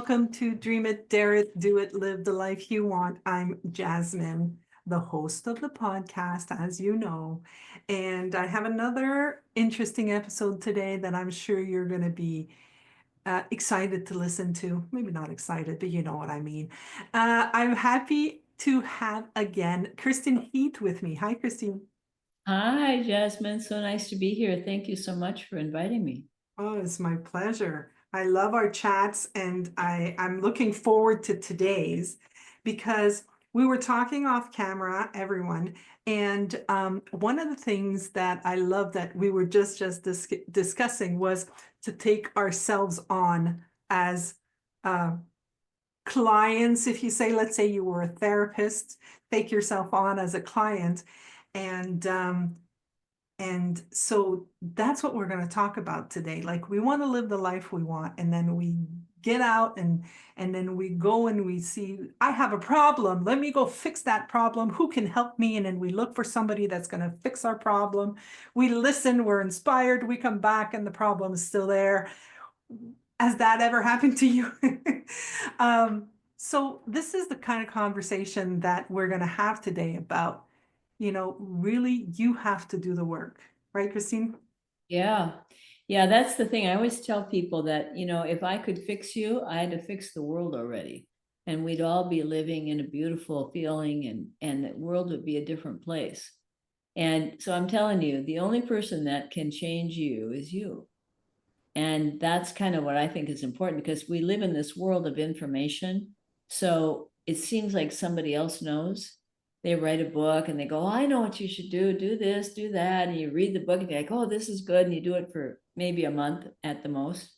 welcome to Dream It, Dare It, Do It, Live the Life You Want. I'm Jasmine, the host of the podcast, as you know, and I have another interesting episode today that I'm sure you're going to be excited to listen to. Maybe not excited, but you know what I mean. I'm happy to have again Christine Heath with me. Hi, Christine. Hi, Jasmine. So nice to be here. Thank you so much for inviting me. Oh, it's my pleasure. I love our chats and I'm looking forward to today's because we were talking off camera, everyone, and one of the things that I love that we were just discussing was to take ourselves on as uh, clients. If you say, let's say you were a therapist, take yourself on as a client, and so that's what we're going to talk about today. Like we want to live the life we want, and then we get out and then we go and we see, I have a problem. Let me go fix that problem. Who can help me? And then we look for somebody that's going to fix our problem. We listen, we're inspired, we come back and the problem is still there. Has that ever happened to you? So this is the kind of conversation that we're going to have today about, really you have to do the work, right, Christine? Yeah. Yeah, that's the thing. I always tell people that, if I could fix you, I had to fix the world already. And we'd all be living in a beautiful feeling and the world would be a different place. And so I'm telling you, the only person that can change you is you. And that's kind of what I think is important because we live in this world of information. So it seems like somebody else knows. They write a book and they go, oh, I know what you should do this, do that. And you read the book and you're like, oh, this is good. And you do it for maybe a month at the most.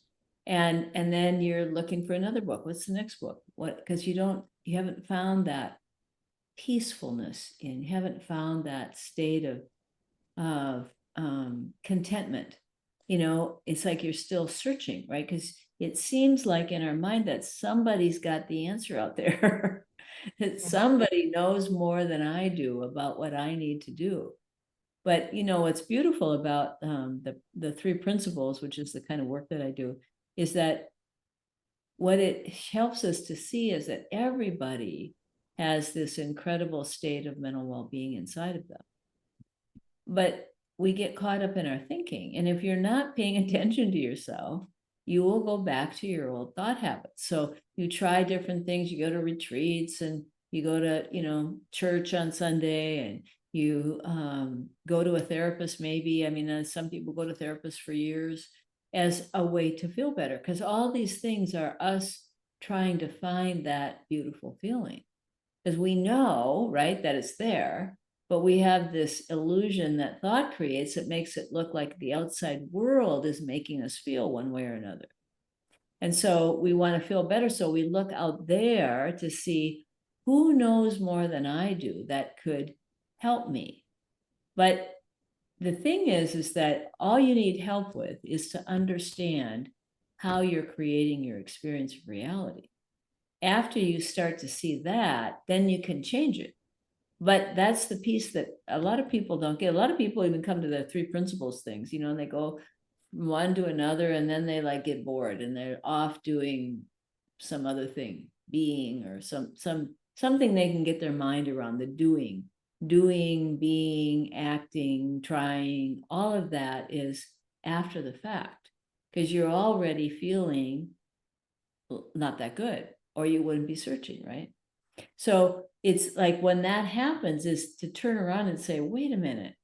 And then you're looking for another book. What's the next book? What? Because you haven't found that peacefulness you haven't found that state of contentment. It's like you're still searching, right? Because it seems like in our mind that somebody's got the answer out there, that Yeah. somebody knows more than I do about what I need to do. But what's beautiful about the three principles, which is the kind of work that I do, is that what it helps us to see is that everybody has this incredible state of mental well-being inside of them. But we get caught up in our thinking. And if you're not paying attention to yourself, you will go back to your old thought habits. So you try different things, you go to retreats and you go to, church on Sunday and you go to a therapist, maybe. I mean, some people go to therapists for years as a way to feel better because all these things are us trying to find that beautiful feeling because we know, right, that it's there, but we have this illusion that thought creates that makes it look like the outside world is making us feel one way or another. And so we want to feel better. So we look out there to see who knows more than I do that could help me. But the thing is that all you need help with is to understand how you're creating your experience of reality. After you start to see that, then you can change it. But that's the piece that a lot of people don't get. A lot of people even come to the three principles things, and they go from one to another, and then they like get bored and they're off doing some other thing, being or something they can get their mind around. The doing, being, acting, trying, all of that is after the fact because you're already feeling not that good, or you wouldn't be searching, right? So it's like when that happens is to turn around and say, wait a minute,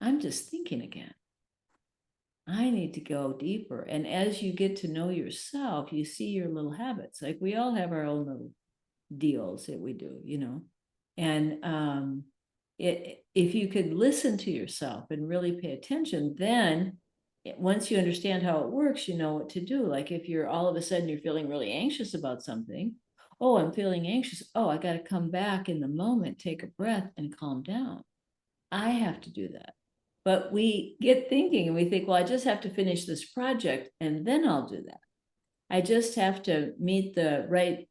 I'm just thinking again. I need to go deeper. And as you get to know yourself, you see your little habits. Like we all have our own little deals that we do. And if you could listen to yourself and really pay attention, then once you understand how it works, you know what to do. Like if you're all of a sudden you're feeling really anxious about something, oh, I'm feeling anxious. Oh, I got to come back in the moment, take a breath and calm down. I have to do that. But we get thinking and we think, well, I just have to finish this project and then I'll do that. I just have to meet the right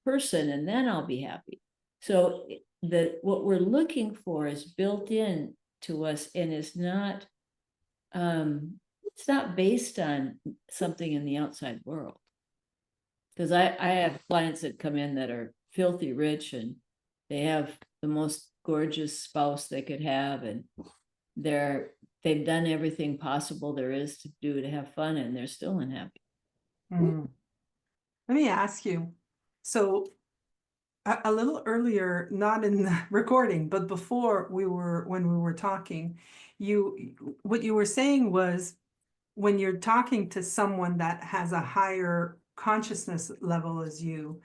person and then I'll be happy. So what we're looking for is built in to us and is not it's not based on something in the outside world. Because I have clients that come in that are filthy rich and they have the most gorgeous spouse they could have, and they've done everything possible there is to do to have fun, and they're still unhappy. Mm. Let me ask you, so a little earlier, not in the recording, but before when we were talking, what you were saying was when you're talking to someone that has a higher consciousness level as you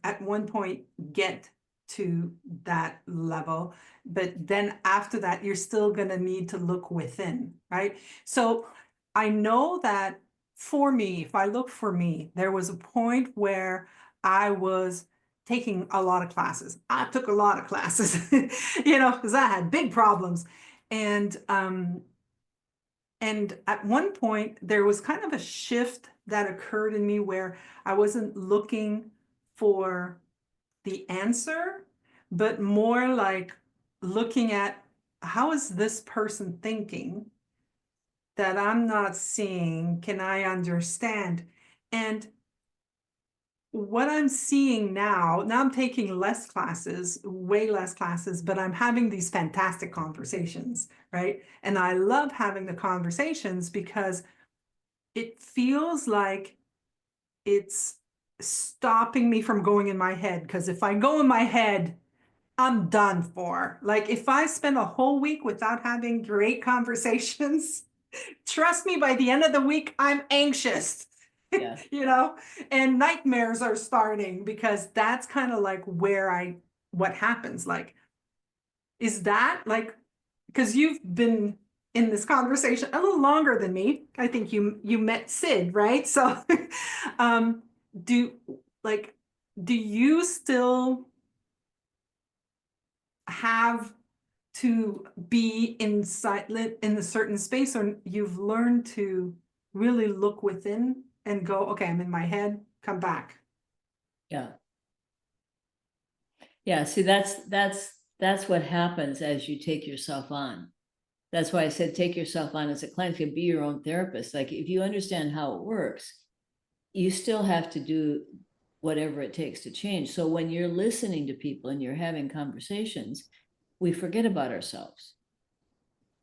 at one point get to that level, but then after that, you're still going to need to look within, right? So I know that for me, if I look for me, there was a point where I was taking a lot of classes. I took a lot of classes, because I had big problems. And at one point, there was kind of a shift that occurred in me where I wasn't looking for the answer, but more like looking at how is this person thinking that I'm not seeing? Can I understand? And what I'm seeing now I'm taking less classes, way less classes, but I'm having these fantastic conversations, right? And I love having the conversations because it feels like it's stopping me from going in my head. Because if I go in my head, I'm done for. Like if I spend a whole week without having great conversations, trust me, by the end of the week, I'm anxious, Yeah. and nightmares are starting because that's kind of like what happens. Like, is that like, because you've been in this conversation a little longer than me. I think you met Sid, right? So, um, do like, do you still have to be inside in a certain space, or you've learned to really look within and go, okay, I'm in my head, come back. Yeah. Yeah. See, that's what happens as you take yourself on. That's why I said take yourself on as a client. You can be your own therapist. Like if you understand how it works, you still have to do whatever it takes to change. So when you're listening to people and you're having conversations, we forget about ourselves.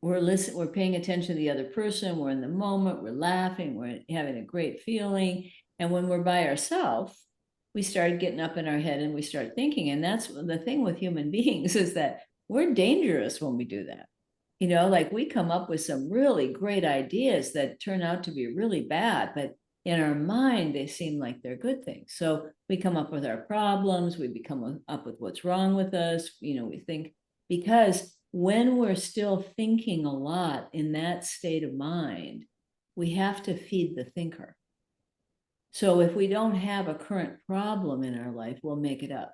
We're paying attention to the other person, we're in the moment, we're laughing, we're having a great feeling. And when we're by ourselves, we start getting up in our head and we start thinking. And that's the thing with human beings, is that we're dangerous when we do that. Like we come up with some really great ideas that turn out to be really bad, but in our mind, they seem like they're good things. So we come up with our problems, we become up with what's wrong with us. We think, because when we're still thinking a lot in that state of mind, we have to feed the thinker. So if we don't have a current problem in our life, we'll make it up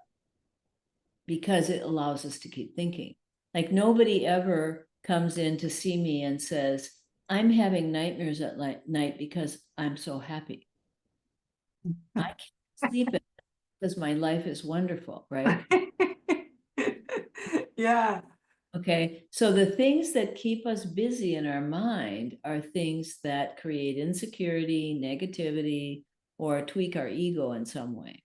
because it allows us to keep thinking. Like nobody ever comes in to see me and says, I'm having nightmares at night because I'm so happy. I can't sleep because my life is wonderful, right? Yeah. Okay, so the things that keep us busy in our mind are things that create insecurity, negativity, or tweak our ego in some way.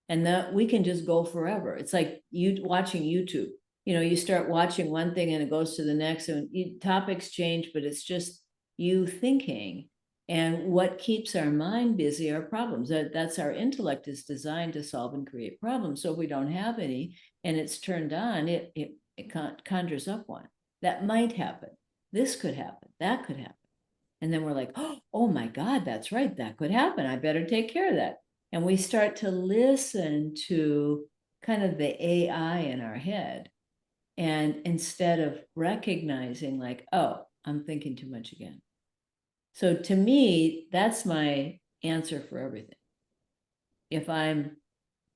And that we can just go forever. It's like you watching YouTube. You start watching one thing and it goes to the next, and topics change, but it's just you thinking. And what keeps our mind busy are problems. That's our intellect is designed to solve and create problems. So if we don't have any and it's turned on, it conjures up one. That might happen. This could happen. That could happen. And then we're like, oh my God, that's right. That could happen. I better take care of that. And we start to listen to kind of the AI in our head. And instead of recognizing, like, oh, I'm thinking too much again. So to me, that's my answer for everything. If I'm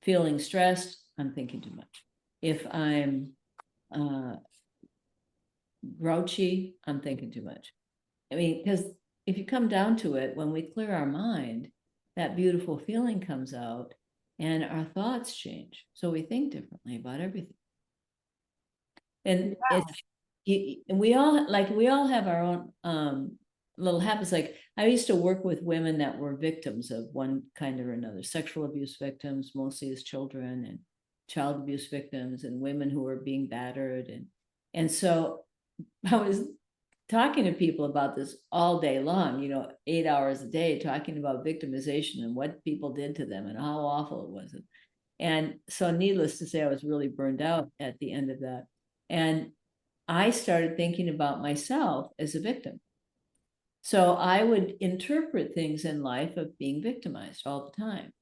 feeling stressed, I'm thinking too much. If I'm grouchy, I'm thinking too much. I mean, because if you come down to it, when we clear our mind, that beautiful feeling comes out and our thoughts change. So we think differently about everything. And it's, and we all have our own little habits. Like I used to work with women that were victims of one kind or another, sexual abuse victims, mostly as children, and child abuse victims, and women who were being battered. And so I was talking to people about this all day long, 8 hours a day, talking about victimization and what people did to them and how awful it was. And so needless to say, I was really burned out at the end of that. And I started thinking about myself as a victim. So I would interpret things in life of being victimized all the time.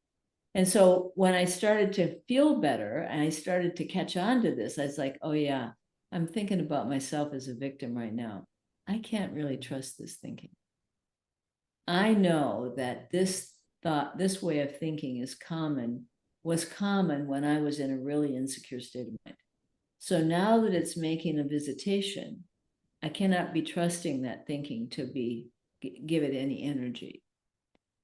And so when I started to feel better and I started to catch on to this, I was like, oh yeah, I'm thinking about myself as a victim right now. I can't really trust this thinking. I know that this thought, this way of thinking was common when I was in a really insecure state of mind. So now that it's making a visitation, I cannot be trusting that thinking to give it any energy.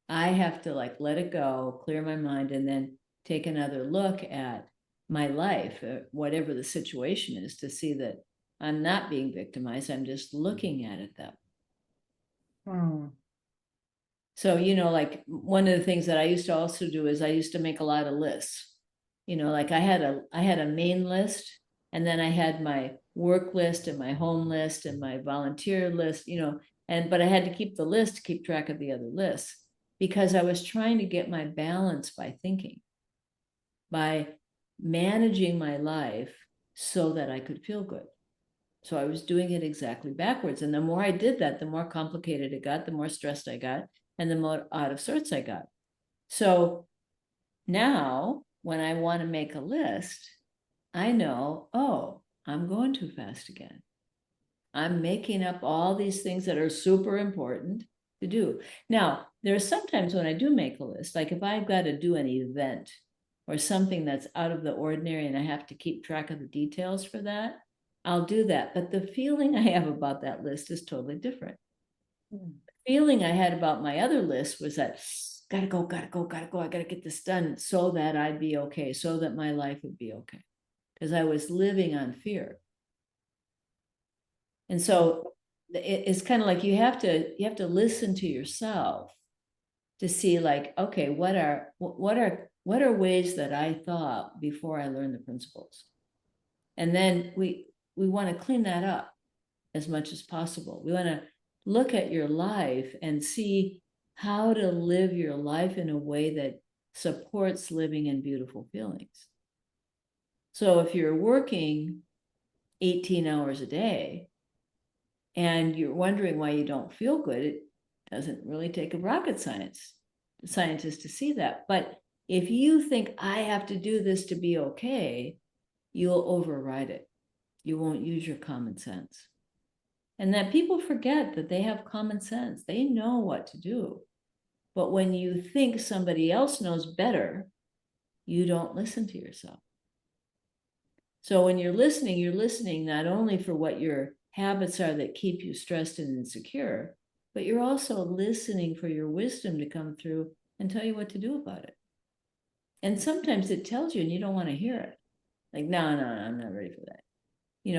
I have to like let it go, clear my mind, and then take another look at my life, whatever the situation is, to see that I'm not being victimized. I'm just looking at it that way. So, like one of the things that I used to also do is I used to make a lot of lists. Like I had a main list, and then I had my work list and my home list and my volunteer list, but I had to keep the list to keep track of the other lists, because I was trying to get my balance by thinking, by managing my life so that I could feel good. So I was doing it exactly backwards. And the more I did that, the more complicated it got, the more stressed I got, and the more out of sorts I got. So now when I want to make a list, I know, oh, I'm going too fast again. I'm making up all these things that are super important to do. Now, there are sometimes when I do make a list, like if I've got to do an event or something that's out of the ordinary and I have to keep track of the details for that, I'll do that. But the feeling I have about that list is totally different. The feeling I had about my other list was that gotta go, I gotta get this done so that I'd be okay, so that my life would be okay. Because I was living on fear. And so it's kind of like you have to listen to yourself to see, like, okay, what are ways that I thought before I learned the principles. And then we want to clean that up as much as possible. We want to look at your life and see how to live your life in a way that supports living in beautiful feelings. So if you're working 18 hours a day and you're wondering why you don't feel good, it doesn't really take a rocket scientist to see that. But if you think I have to do this to be okay, you'll override it. You won't use your common sense. And that people forget that they have common sense. They know what to do. But when you think somebody else knows better, you don't listen to yourself. So when you're listening not only for what your habits are that keep you stressed and insecure, but you're also listening for your wisdom to come through and tell you what to do about it. And sometimes it tells you and you don't want to hear it. Like, no, I'm not ready for that.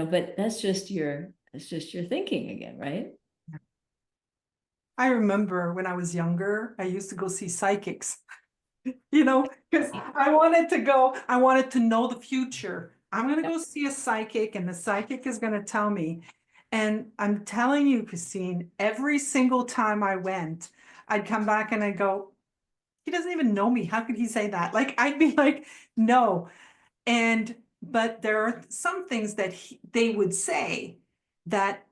But that's just your thinking again, right? I remember when I was younger, I used to go see psychics, because I wanted to know the future. I'm going to go see a psychic and the psychic is going to tell me. And I'm telling you, Christine, every single time I went, I'd come back and I'd go, he doesn't even know me. How could he say that? Like, I'd be like, no. But there are some things that they would say that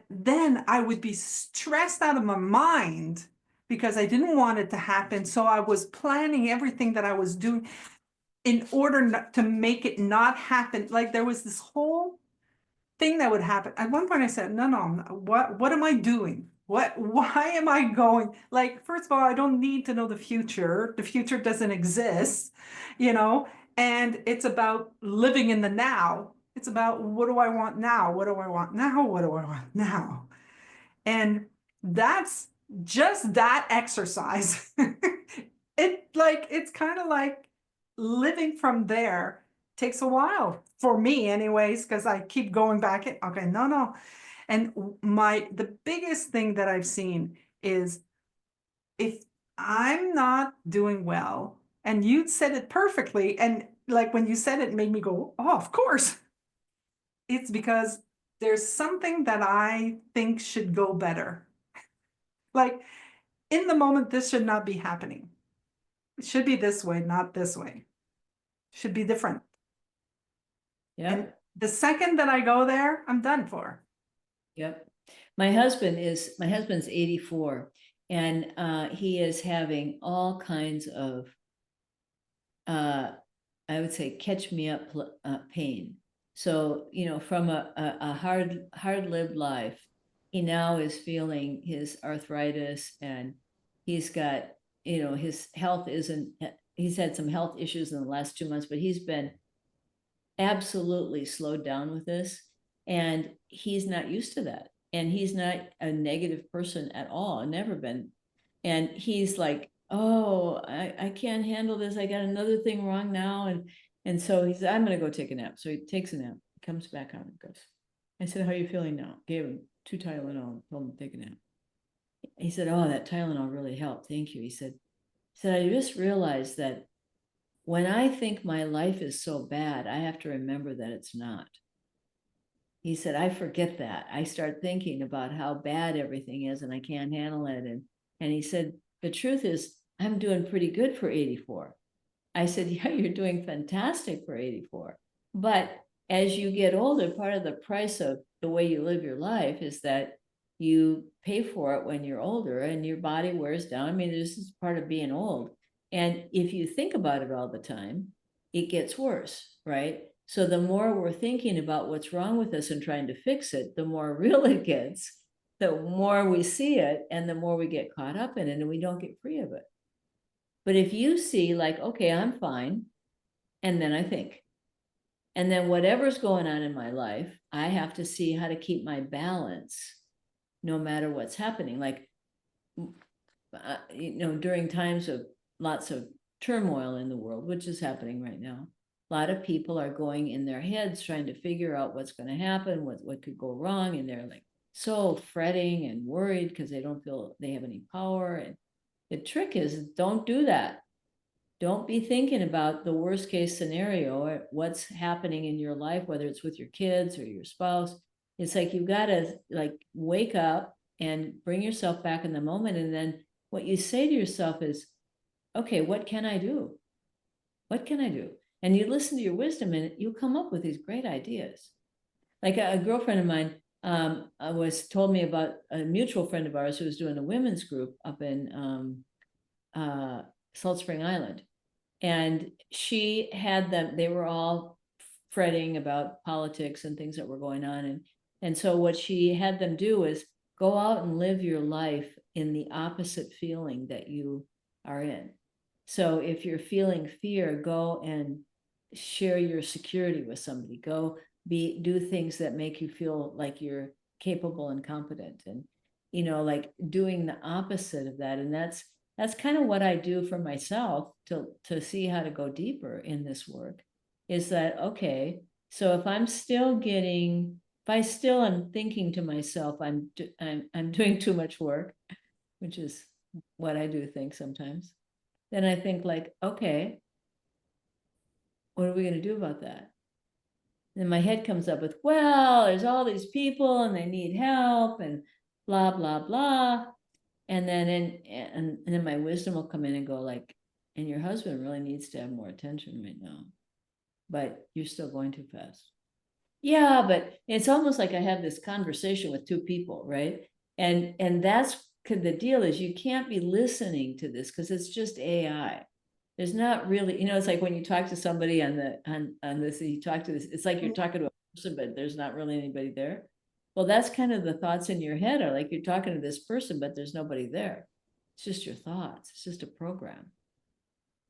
then I would be stressed out of my mind because I didn't want it to happen. So I was planning everything that I was doing in order to make it not happen. Like there was this whole thing that would happen. At one point I said, no, what am I doing? Why am I going? Like, first of all, I don't need to know the future. The future doesn't exist, and it's about living in the now. It's about what do I want now? What do I want now? What do I want now? And that's just that exercise. It's kind of like living from there takes a while for me anyways, because I keep going back in. Okay, no. And the biggest thing that I've seen is if I'm not doing well, and you said it perfectly, and like when you said it, it made me go, oh, of course. It's because there's something that I think should go better. Like in the moment, this should not be happening. It should be this way, not this way. It should be different. And Yep. the second that I go there, I'm done for. Yep. My husband's 84, and he is having all kinds of I would say catch me up pain. So, from a hard-lived life, he now is feeling his arthritis, and he's got, his health isn't, he's had some health issues in the last 2 months, but he's been absolutely slowed down with this, and he's not used to that. And he's not a negative person at all, never been. And he's like, oh, I can't handle this. I got another thing wrong now. And so he said, I'm going to go take a nap. So he takes a nap, comes back on and goes. I said, how are you feeling now? Gave him 2 Tylenol, told him to take a nap. He said, oh, that Tylenol really helped. Thank you. He said, I just realized that when I think my life is so bad, I have to remember that it's not. He said, I forget that. I start thinking about how bad everything is and I can't handle it. And he said, the truth is, I'm doing pretty good for 84. I said, yeah, you're doing fantastic for 84. But as you get older, part of the price of the way you live your life is that you pay for it when you're older and your body wears down. I mean, this is part of being old. And if you think about it all the time, it gets worse, right? So the more we're thinking about what's wrong with us and trying to fix it, the more real it gets, the more we see it, and the more we get caught up in it, and we don't get free of it. But if you see like, okay, I'm fine, and then I think, and then whatever's going on in my life, I have to see how to keep my balance no matter what's happening. Like, during times of lots of turmoil in the world, which is happening right now, a lot of people are going in their heads trying to figure out what's going to happen, what could go wrong, and they're like so fretting and worried because they don't feel they have any power. And the trick is, don't do that. Don't be thinking about the worst case scenario or what's happening in your life, whether it's with your kids or your spouse. It's like you've got to like wake up and bring yourself back in the moment. And then what you say to yourself is, okay, what can I do? What can I do? And you listen to your wisdom and you'll come up with these great ideas. Like a girlfriend of mine told me about a mutual friend of ours who was doing a women's group up in Salt Spring Island. And she had them, they were all fretting about politics and things that were going on. And so what she had them do is go out and live your life in the opposite feeling that you are in. So if you're feeling fear, go and share your security with somebody. Go do things that make you feel like you're capable and competent, and like doing the opposite of that. And that's kind of what I do for myself to see how to go deeper in this work, is that, okay, so if I still am thinking to myself, I'm doing too much work, which is what I do think sometimes, then I think like, okay, what are we going to do about that? Then my head comes up with, well, there's all these people and they need help and blah, blah, blah. And then my wisdom will come in and go like, and your husband really needs to have more attention right now, but you're still going too fast. Yeah, but it's almost like I have this conversation with 2 people, right? And that's the deal, is you can't be listening to this because it's just AI. There's not really, it's like when you talk to somebody on this, you talk to this, it's like you're talking to a person, but there's not really anybody there. Well, that's kind of the thoughts in your head, are like you're talking to this person, but there's nobody there. It's just your thoughts. It's just a program.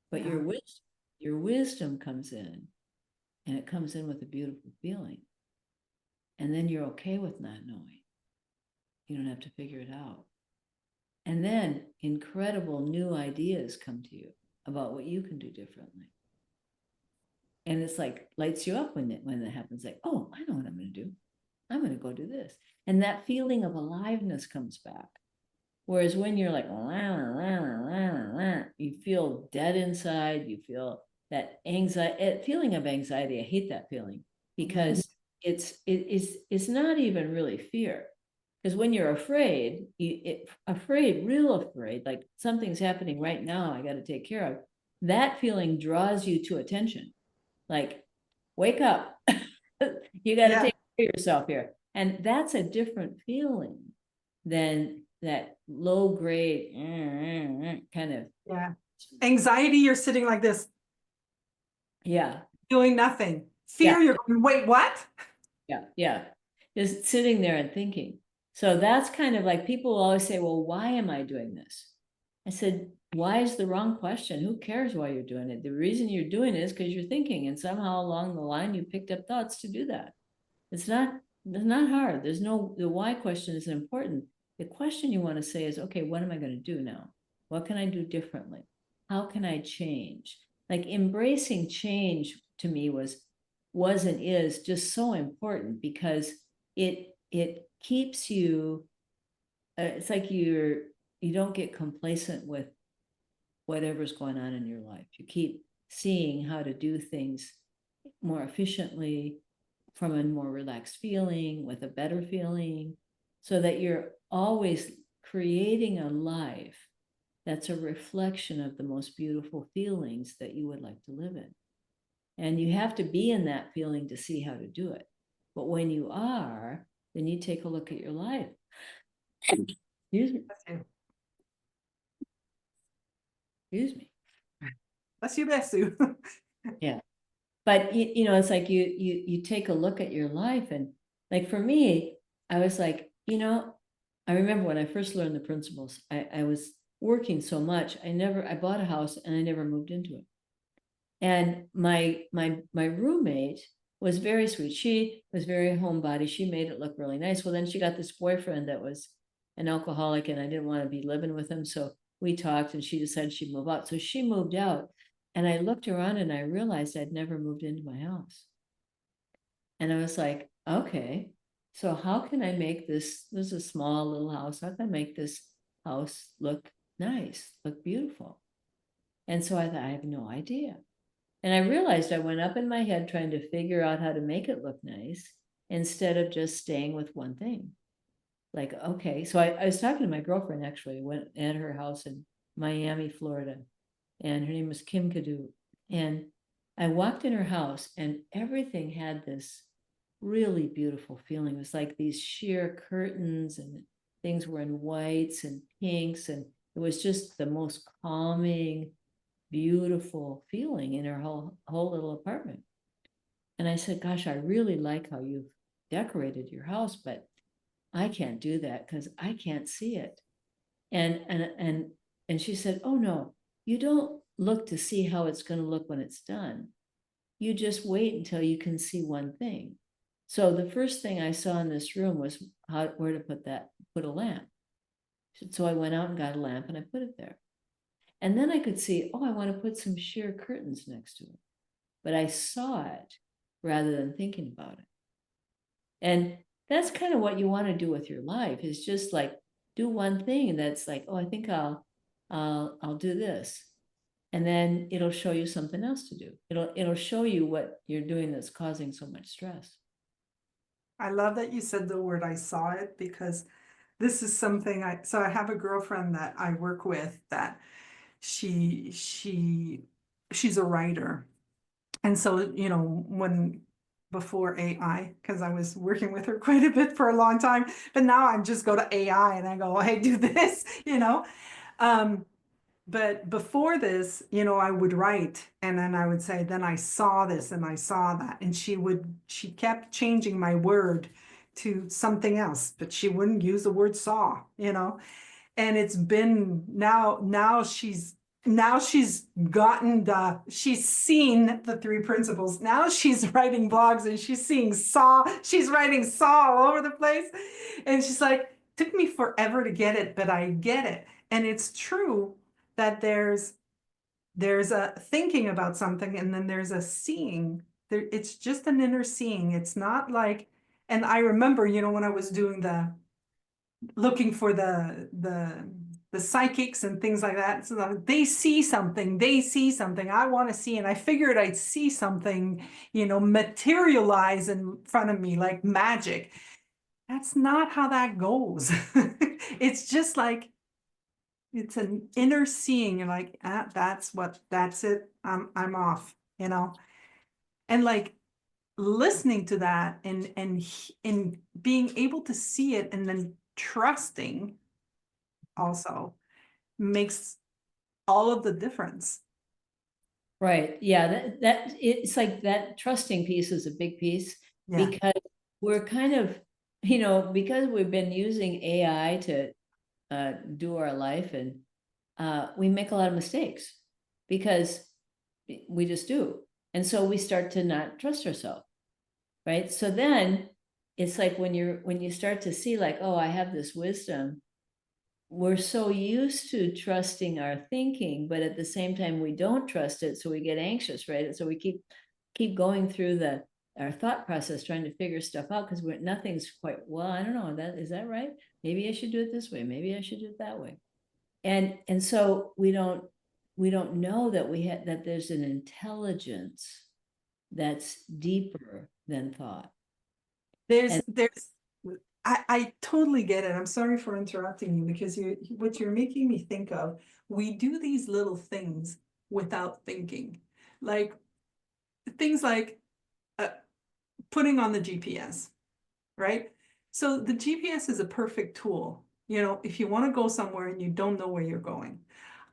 But Yeah. your wisdom comes in, and it comes in with a beautiful feeling. And then you're okay with not knowing. You don't have to figure it out. And then incredible new ideas come to you about what you can do differently. And it's like lights you up when that happens. Like, oh, I know what I'm going to do. I'm going to go do this. And that feeling of aliveness comes back. Whereas when you're like, "Wah, wah, wah, wah, wah," you feel dead inside, you feel that anxiety, feeling of anxiety. I hate that feeling because it's not even really fear. Because when you're afraid, real afraid, like something's happening right now, I got to take care of, that feeling draws you to attention. Like, wake up. You got to Yeah. take care of yourself here. And that's a different feeling than that low grade kind of, Yeah. Anxiety, you're sitting like this, yeah, doing nothing. yeah, Fear, you're going, wait, what? yeah. Just sitting there and thinking. So that's kind of like, people always say, well, why am I doing this? I said, why is the wrong question? Who cares why you're doing it? The reason you're doing it is because you're thinking, and somehow along the line you picked up thoughts to do that. It's not hard. There's no, the why question isn't important. The question you want to say is, okay, what am I going to do now? What can I do differently? How can I change? Like, embracing change to me was and is just so important, because it keeps you, it's like you don't get complacent with whatever's going on in your life. You keep seeing how to do things more efficiently, from a more relaxed feeling, with a better feeling, so that you're always creating a life that's a reflection of the most beautiful feelings that you would like to live in. And you have to be in that feeling to see how to do it. But when you are, then you take a look at your life. Excuse me. Excuse me. Bless you, bless you. Yeah. But it's like you take a look at your life, and like for me, I was like, I remember when I first learned the principles, I was working so much. I bought a house and I never moved into it. And my roommate was very sweet. She was very homebody. She made it look really nice. Well, then she got this boyfriend that was an alcoholic, and I didn't want to be living with him. So we talked, and she decided she'd move out. So she moved out. And I looked around and I realized I'd never moved into my house. And I was like, okay, so how can I make this is a small little house. How can I make this house look nice, look beautiful? And so I thought, I have no idea. And I realized I went up in my head trying to figure out how to make it look nice, instead of just staying with one thing. Like, okay, so I was talking to my girlfriend, actually, went at her house in Miami, Florida, and her name was Kim Kadu. And I walked in her house, and everything had this really beautiful feeling. It was like these sheer curtains, and things were in whites and pinks, and it was just the most calming, beautiful feeling in her whole little apartment. And I said, gosh, I really like how you've decorated your house, but I can't do that because I can't see it. And she said, oh no, you don't look to see how it's going to look when it's done. You just wait until you can see one thing. So the first thing I saw in this room was where to put a lamp. So I went out and got a lamp and I put it there. And then I could see, oh, I want to put some sheer curtains next to it. But I saw it rather than thinking about it. And that's kind of what you want to do with your life, is just like do one thing that's like, oh, I think I'll do this. And then it'll show you something else to do. It'll show you what you're doing that's causing so much stress. I love that you said the word I saw it, because this is something so I have a girlfriend that I work with that she's a writer. And so, before AI, because I was working with her quite a bit for a long time, but now I just go to AI and I go, hey, do this, But before this, I would write, and then I would say, then I saw this and I saw that. And she kept changing my word to something else, but she wouldn't use the word saw. And it's been now she's she's seen the three principles. Now she's writing blogs and she's writing saw all over the place. And she's like, took me forever to get it, but I get it. And it's true that there's a thinking about something, and then there's a seeing. It's just an inner seeing. It's not like, and I remember, when I was doing looking for the psychics and things like that. So they see something, I want to see, and I figured I'd see something, materialize in front of me like magic. That's not how that goes. It's just like, it's an inner seeing. You're like, ah, that's it. I'm off, and like listening to that and being able to see it and then trusting also makes all of the difference. Right. Yeah. That it's like that trusting piece is a big piece Yeah. because we're kind of, because we've been using AI to do our life, and we make a lot of mistakes because we just do. And so we start to not trust ourselves. Right. So then it's like when you start to see like, oh, I have this wisdom, we're so used to trusting our thinking, but at the same time we don't trust it, so we get anxious, right? And so we keep going through our thought process trying to figure stuff out because nothing's quite, well, I don't know, that is that right? Maybe I should do it this way, maybe I should do it that way. And so we don't know that that there's an intelligence that's deeper than thought. There's I totally get it. I'm sorry for interrupting you because what you're making me think of, we do these little things without thinking. Like things like uh, putting on the GPS, right? So the GPS is a perfect tool, if you want to go somewhere and you don't know where you're going.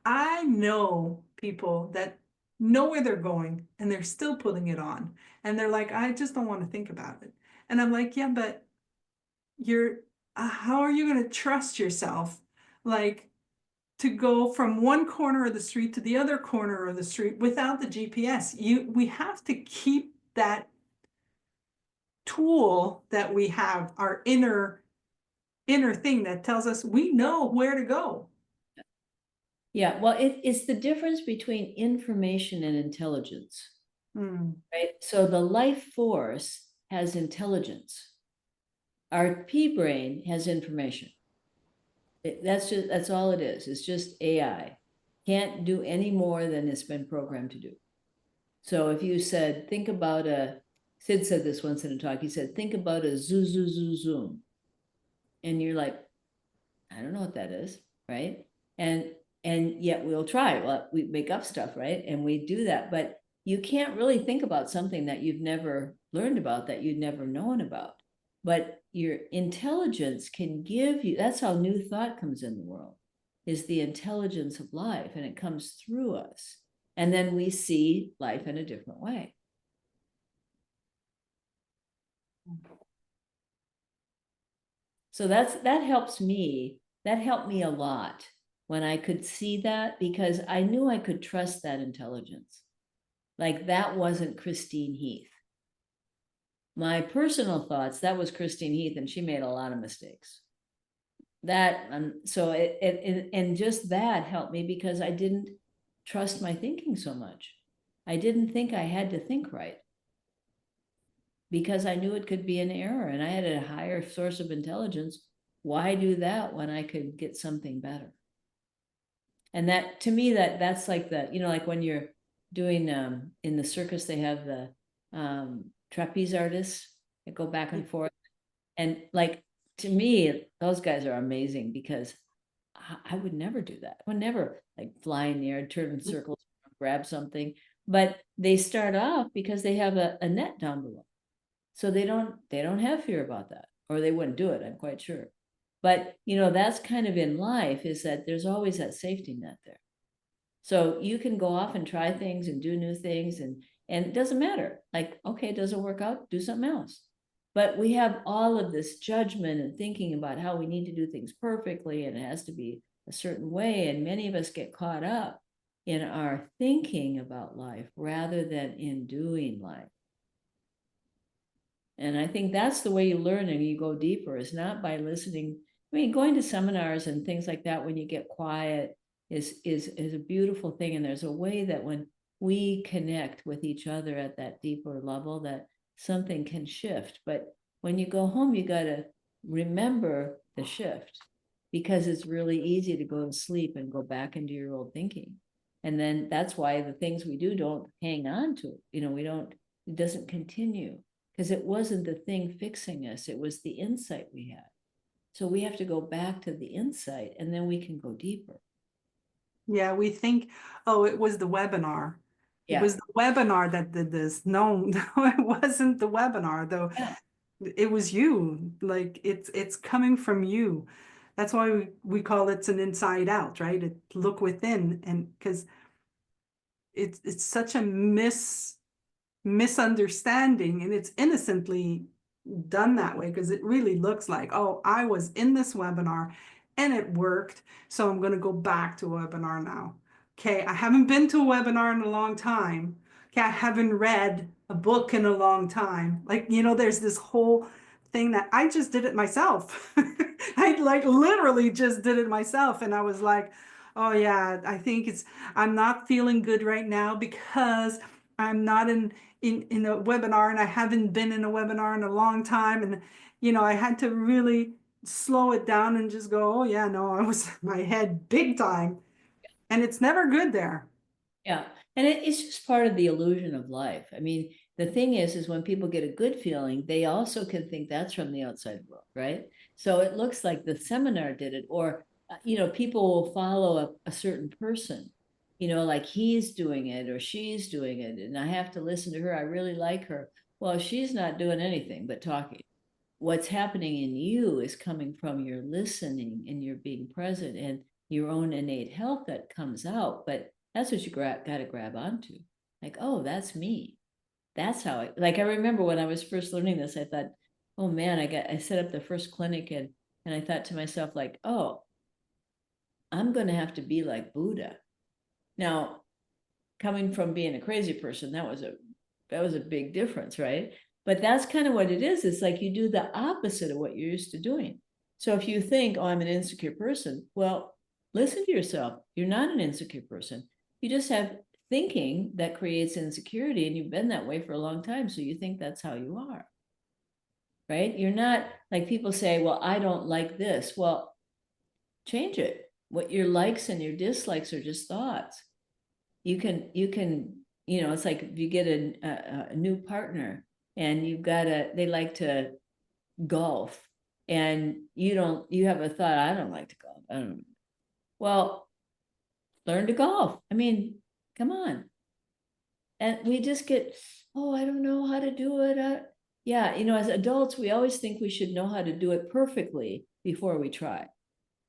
I know people that know where they're going and they're still putting it on. And they're like, I just don't want to think about it. And I'm like, yeah, but you're, how are you going to trust yourself? Like, to go from one corner of the street to the other corner of the street without the GPS. We have to keep that tool that we have, our inner thing that tells us we know where to go. Yeah, well, it's the difference between information and intelligence. Hmm. Right? So the life force has intelligence. Our pea brain has information. That's all it is. It's just AI. Can't do any more than it's been programmed to do. So if you said, think about Sid said this once in a talk, he said, think about a zoo, zoo, zoo, zoom. And you're like, I don't know what that is, right? And and yet we'll try. Well, we make up stuff, right? And we do that, but you can't really think about something that you've never learned about, that you've never known about. But your intelligence can give you, that's how new thought comes in the world, is the intelligence of life, and it comes through us. And then we see life in a different way. So that helps me. That helped me a lot when I could see that, because I knew I could trust that intelligence. Like that wasn't Christine Heath. My personal thoughts, that was Christine Heath, and she made a lot of mistakes. That so and just that helped me because I didn't trust my thinking so much. I didn't think I had to think right because I knew it could be an error, and I had a higher source of intelligence. Why do that when I could get something better? And that, to me, that's like like when you're doing in the circus, they have the trapeze artists that go back and forth. And like, to me, those guys are amazing because I would never do that. I would never like fly in the air, turn in circles, grab something. But they start off because they have a net down below. So they don't have fear about that, or they wouldn't do it, I'm quite sure. But that's kind of in life, is that there's always that safety net there. So you can go off and try things and do new things, and it doesn't matter. Like, okay, it doesn't work out, do something else. But we have all of this judgment and thinking about how we need to do things perfectly, and it has to be a certain way. And many of us get caught up in our thinking about life rather than in doing life. And I think that's the way you learn and you go deeper, is not by listening. I mean, going to seminars and things like that when you get quiet is a beautiful thing. And there's a way that when we connect with each other at that deeper level, that something can shift. But when you go home, you gotta remember the shift, because it's really easy to go to sleep and go back into your old thinking. And then that's why the things we do don't hang on to, we don't, it doesn't continue, because it wasn't the thing fixing us, it was the insight we had. So we have to go back to the insight, and then we can go deeper. Yeah, we think, oh, it was the webinar. It Yeah. was the webinar that did this. No, no, it wasn't the webinar, though. Yeah. It was you. Like it's coming from you. That's why we call it an inside out, right? It look within, and because it's such a misunderstanding, and it's innocently done that way, because it really looks like, oh, I was in this webinar and it worked, so I'm going to go back to a webinar now. Okay, I haven't been to a webinar in a long time. Okay, I haven't read a book in a long time. Like, there's this whole thing that I just did it myself. I like literally just did it myself, and I was like, oh yeah, I think I'm not feeling good right now because I'm not in a webinar, and I haven't been in a webinar in a long time. And, I had to really slow it down and just go, oh yeah, no, I was my head big time. And it's never good there. Yeah. And it's just part of the illusion of life. I mean, the thing is when people get a good feeling, they also can think that's from the outside world, right? So it looks like the seminar did it, or, people will follow a certain person, like he's doing it or she's doing it. And I have to listen to her. I really like her. Well, she's not doing anything but talking. What's happening in you is coming from your listening and your being present and your own innate health that comes out. But that's what you got to grab onto. Like, oh, that's me. That's how I remember when I was first learning this, I thought, oh man, I set up the first clinic, and I thought to myself, like, oh, I'm going to have to be like Buddha. Now, coming from being a crazy person, that was a big difference, right? But that's kind of what it is. It's like you do the opposite of what you're used to doing. So if you think, oh, I'm an insecure person, well, listen to yourself. You're not an insecure person. You just have thinking that creates insecurity, and you've been that way for a long time. So you think that's how you are, right? You're not, like people say, well, I don't like this. Well, change it. What your likes and your dislikes are just thoughts. You can it's like if you get a new partner, and they like to golf, and you have a thought, I don't like to golf, I don't. Well, learn to golf. I mean, come on. And we just get, oh, I don't know how to do it. Yeah, as adults, we always think we should know how to do it perfectly before we try.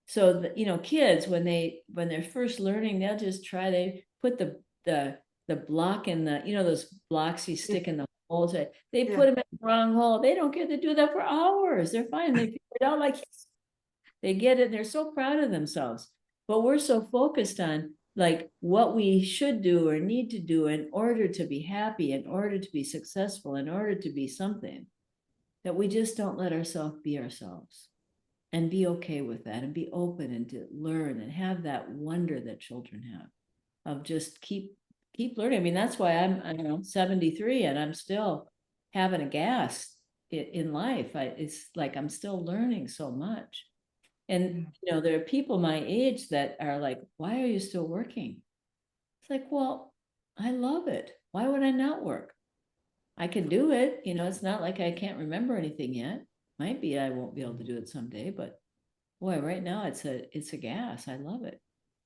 So kids, when they're first learning, they'll just try. They put the block in those blocks you stick in the holes. They Yeah. put them in the wrong hole. They don't get to do that for hours. They're fine. They figure it out, like they get it. They're so proud of themselves. But we're so focused on like what we should do or need to do in order to be happy, in order to be successful, in order to be something, that we just don't let ourselves be ourselves and be okay with that, and be open and to learn and have that wonder that children have of just keep learning. I mean, that's why I'm 73 and I'm still having a gas in life. It's like I'm still learning so much. And there are people my age that are like, why are you still working? It's like, well, I love it. Why would I not work? I can do it. It's not like I can't remember anything yet. Might be I won't be able to do it someday, but boy, right now it's a gas. I love it.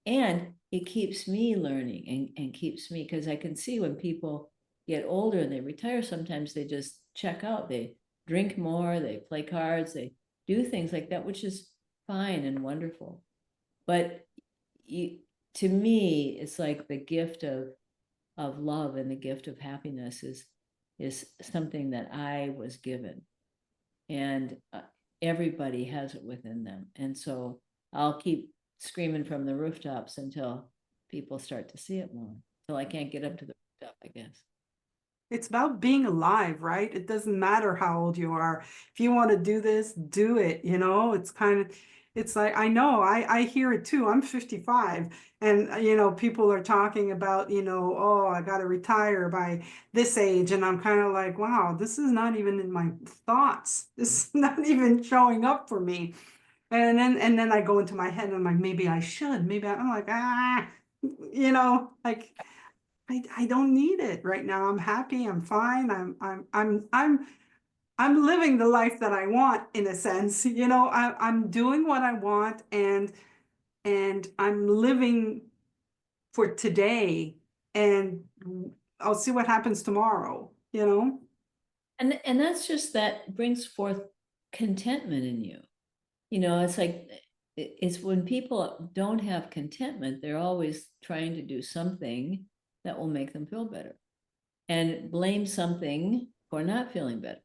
And it keeps me learning, and keeps me, because I can see when people get older and they retire, sometimes they just check out. They drink more, they play cards, they do things like that, which is fine and wonderful. But to me, it's like the gift of love and the gift of happiness is something that I was given. And everybody has it within them. And so I'll keep screaming from the rooftops until people start to see it more. Till I can't get up to the rooftop, I guess. It's about being alive, right? It doesn't matter how old you are. If you want to do this, do it. It's kind of, It's like, I know, I hear it too. I'm 55 and people are talking about, oh, I got to retire by this age. And I'm kind of like, wow, this is not even in my thoughts. This is not even showing up for me. And then I go into my head and I'm like, maybe I should, I'm like, like I don't need it right now. I'm happy. I'm fine. I'm living the life that I want in a sense. I'm doing what I want and I'm living for today and I'll see what happens tomorrow. And that's just, that brings forth contentment in you. It's like, it's when people don't have contentment, they're always trying to do something that will make them feel better and blame something for not feeling better.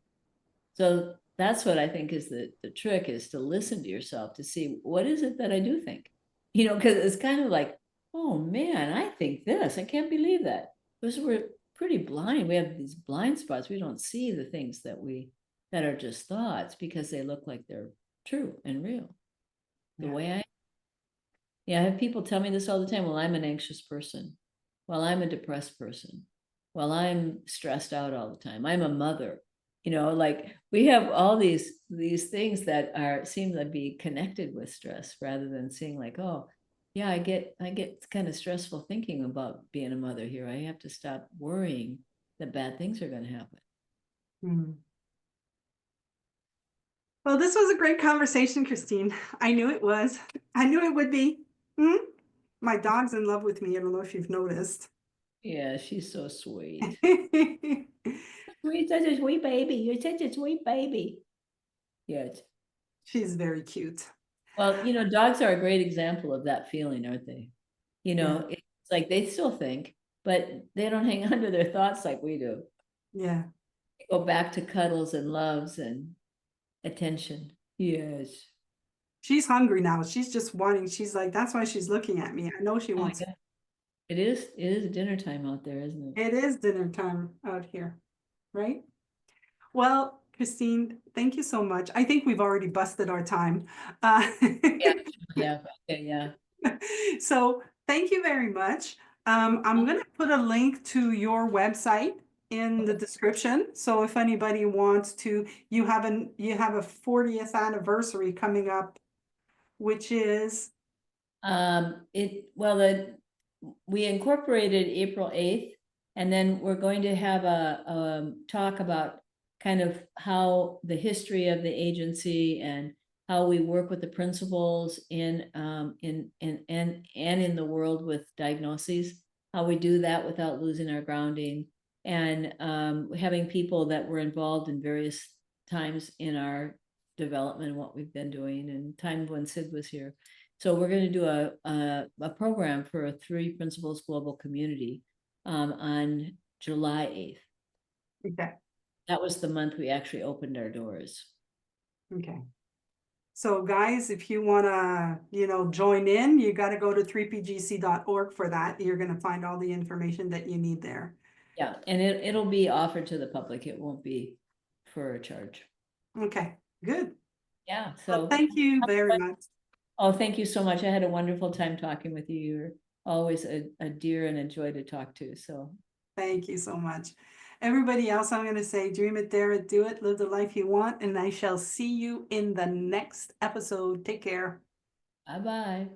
So that's what I think is the trick, is to listen to yourself, to see what is it that I do think, because it's kind of like, oh man, I think this, I can't believe that. Because we're pretty blind. We have these blind spots. We don't see the things that are just thoughts, because they look like they're true and real. The Yeah. way I have people tell me this all the time. Well, I'm an anxious person. Well, I'm a depressed person. Well, I'm stressed out all the time. I'm a mother. Like, we have all these things that seem to be connected with stress, rather than seeing like, oh, yeah, I get kind of stressful thinking about being a mother here. I have to stop worrying that bad things are going to happen. Hmm. Well, this was a great conversation, Christine. I knew it was. I knew it would be. Hmm? My dog's in love with me. I don't know if you've noticed. Yeah, she's so sweet. You're such a sweet baby. You're such a sweet baby. Yeah. She's very cute. Well, dogs are a great example of that feeling, aren't they? Yeah. It's like they still think, but they don't hang on to their thoughts like we do. Yeah. They go back to cuddles and loves and attention. Yes. She's hungry now. She's just wanting, she's like, that's why she's looking at me. I know she Oh my wants. God. It is dinner time out there, isn't it? It is dinner time out here, right? Well, Christine, thank you so much. I think we've already busted our time. Yeah. Yeah. Okay, yeah. So thank you very much. I'm going to put a link to your website in the Okay. description. So if anybody wants to, you have a 40th anniversary coming up, which is We incorporated April 8th, and then we're going to have a talk about kind of how the history of the agency and how we work with the principals in in the world with diagnoses, how we do that without losing our grounding, and having people that were involved in various times in our development, what we've been doing, and time when Sid was here. So we're going to do a program for a Three Principles Global Community on July 8th. okay. That was the month we actually opened our doors. Okay. So guys, if you want to, join in, you got to go to 3pgc.org for that. You're going to find all the information that you need there. Yeah, and it'll be offered to the public. It won't be for a charge. Okay, good. Yeah, Well, so thank you very much. oh, thank you so much. I had a wonderful time talking with you. You're always a dear and a joy to talk to. So Thank you so much. Everybody else, I'm going to say, dream it, dare it, do it, live the life you want, and I shall see you in the next episode. Take care. bye-bye.